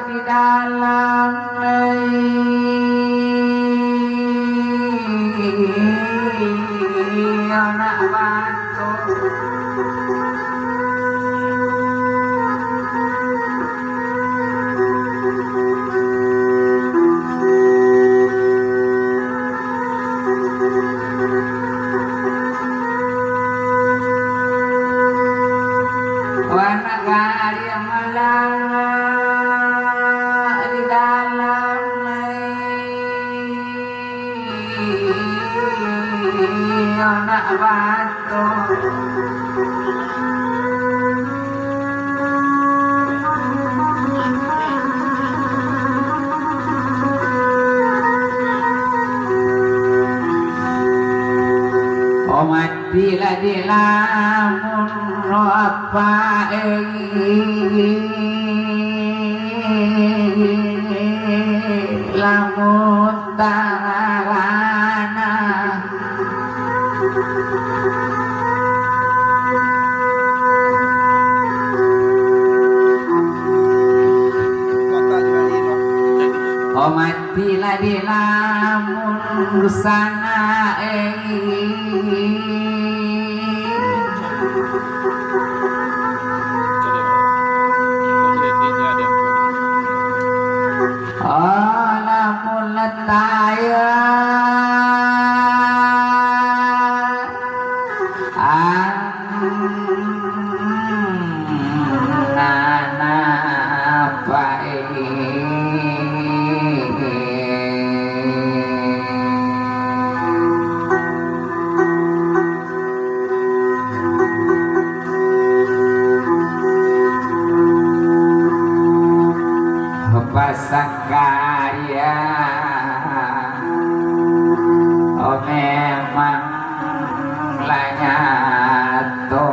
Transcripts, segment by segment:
di dalam anak batu warna kali malam di dalam anak batu matilah di lamun apa lamun tarana matilah di lamun sana lamun letaya pasangkaya memang lanyato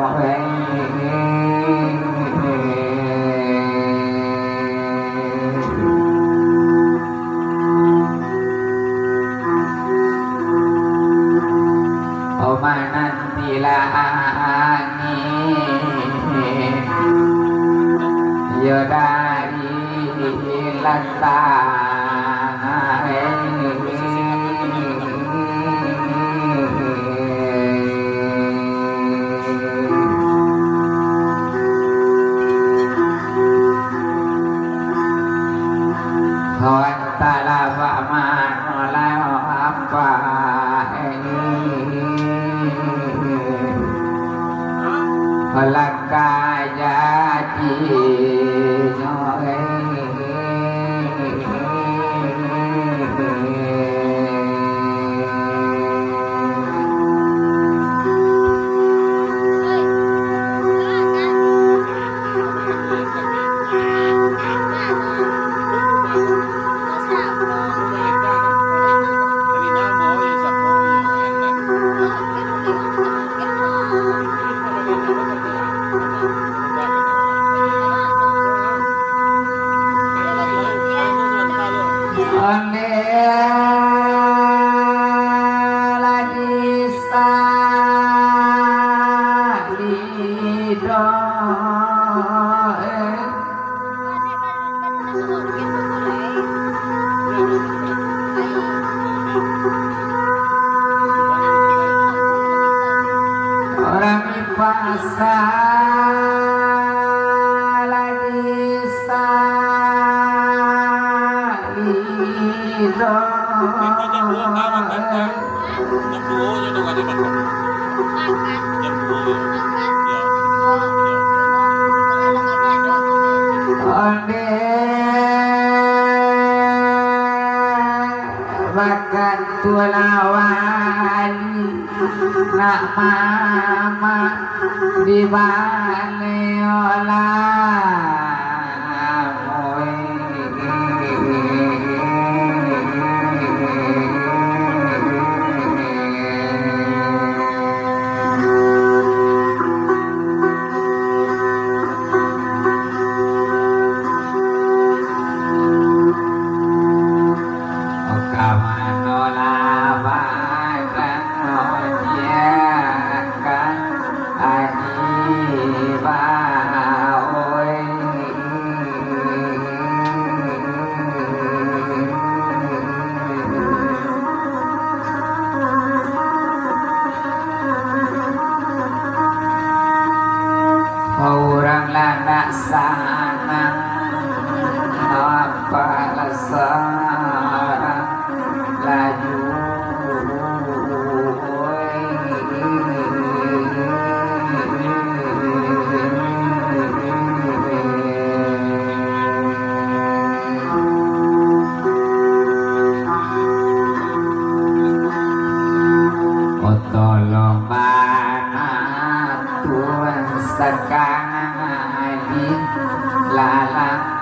manantilah angin yodari lantang hontala ba'manola apa laka jadi makan tulawani nak mama di Baliola Aji lana sana apa lasara laju tolong bana tuan sekali lalang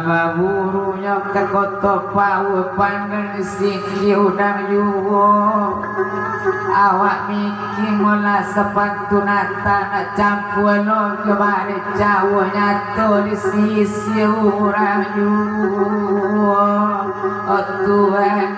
nama burunya kekotok pau pandan siki udang yuwo awak miki mola sepantunata nak campuano kemari jawa nyato di sisi urang yuwo oh Tuhan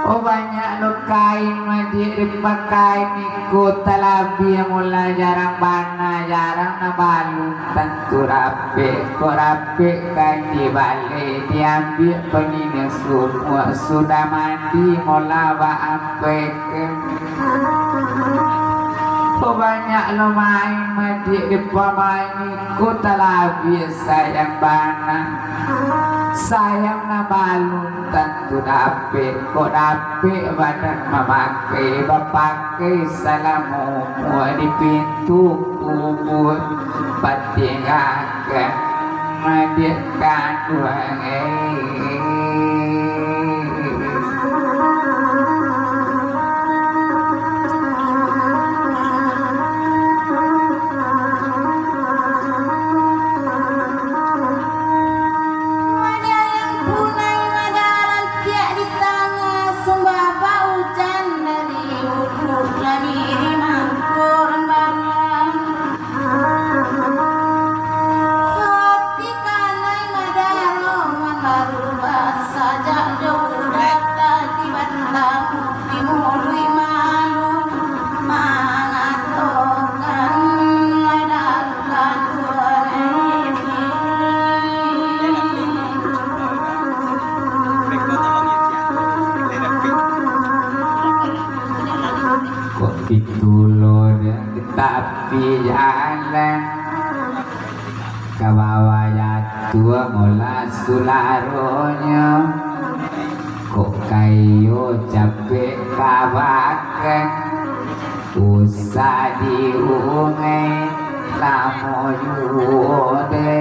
Oh banyak lo kain mandi dipakai ikut talabi mula jarang bana jarang na balu tentu rapi ko rapi kan dibalik diambil penini semua sudah mandi mula baapek. Oh banyak lo main mandi dipamain ikut talabi sayang bana sayang na balon tentu dapet kok dapet badan memakai bapakai salamu di pintu kubur patinggalkan madikan uang tapi jalan ke bawah tua mula sularonya kok kayu capek kabakan usah diungai lamo yude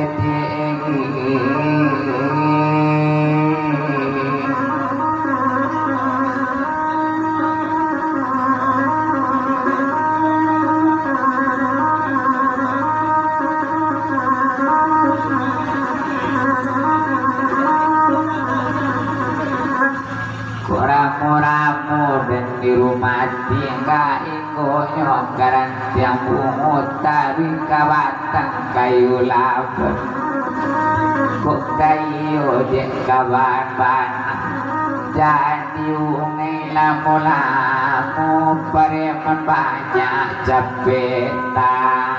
ramu-ramu dan di rumah tinggal ingonyong garantiang bungut tapi kabatang kayu lapar kok kayu dek kaban-ban jadi ungai lamu-lamu pareman banyak capetan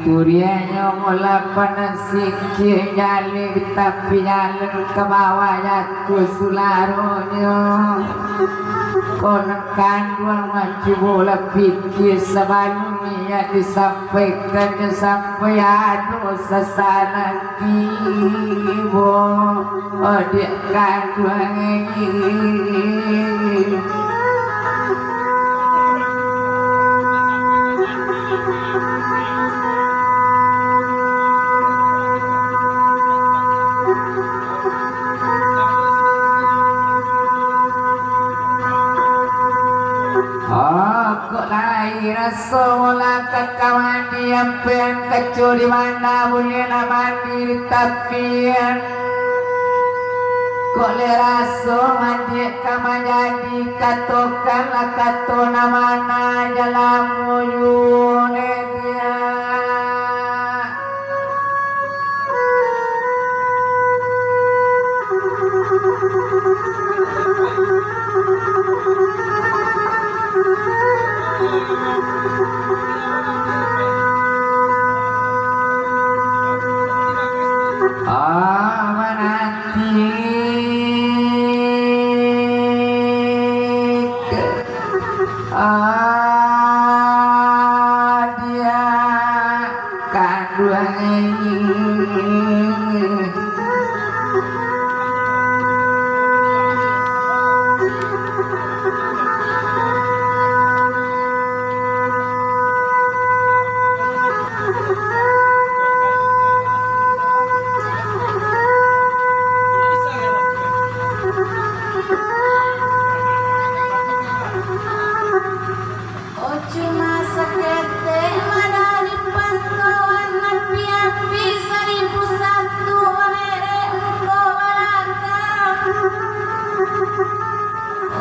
Turianya mula panasik nyalik tapi nyalik ke bawah jatuh sularonya konekan dua maju bola pikir sebelumnya disampaikan sampai aduh sesana tibo oh dia kan dua Rasola kakawan diampian kecu di mana boleh mandi tapian kok le raso mandi kama jadi katokan la kato namana dalam muyune dia dia kandungan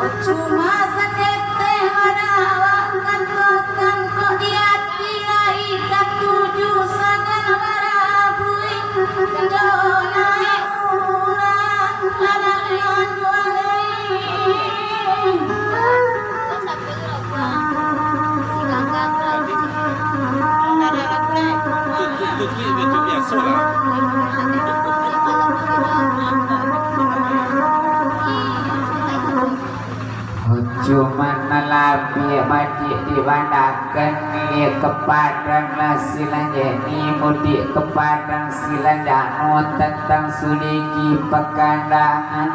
cuma seketeh marawakan tokan kok diati lai katuju sagan marabui kendonai ulang anak yang cuma nalabi mati dibandakan ni kepadang silang jeni mudik kepadang silang jano tentang sudiki pekandangan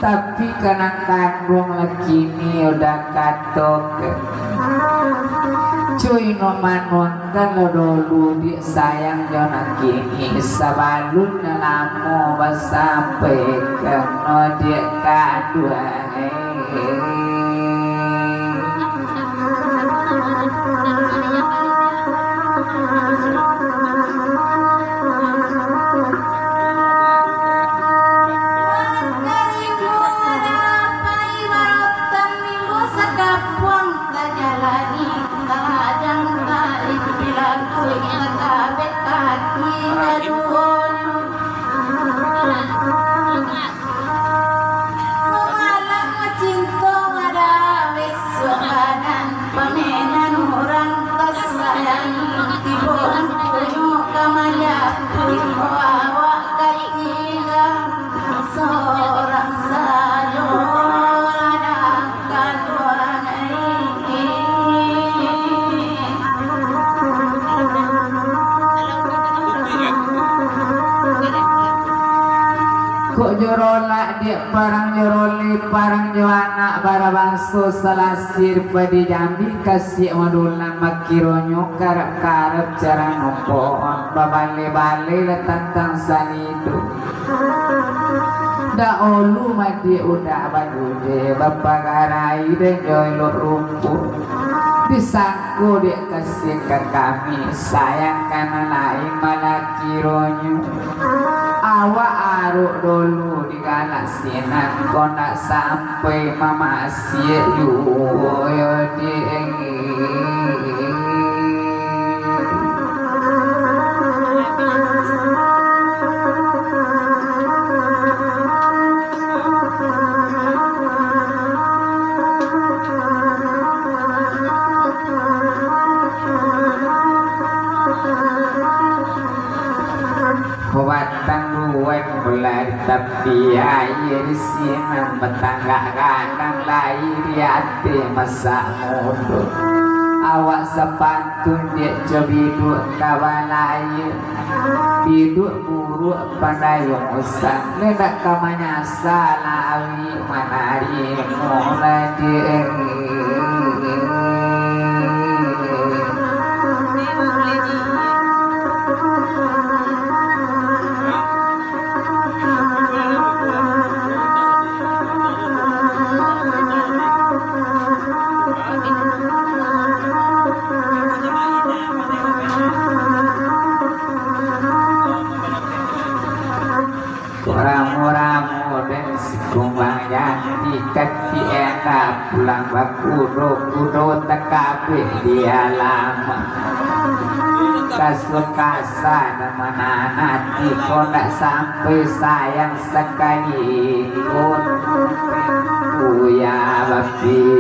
tapi kena kandung lagi ni udah katok cuy no manontan lo dulu di sayang jona kini sabalun namo sampai kena dia kadua jorola dia parang joroli parang joana barabangso salasir padi jambi kasih madulan makironyo karep-karep cara nopoon babale-bale tentang sanidu da olu madi udah badude bapagarai dan joilo rumput disangku dia kasih ke kami sayang karena lain malah kironyo awak aruk dulu di galasinan kau nak sampai mama siap yo di tapi air sinan betangga kadang lahir hati masa muda awak sepantun dia coba kawan air hidup buruk pandayung usah ledak kamanya salah awi manari mulai dia ramu-ramu dan sikumbang jati kaki enak pulang bakudo tekabe dia lama kasukasa dan mana nanti kau tak sampai sayang sekali kau ya babi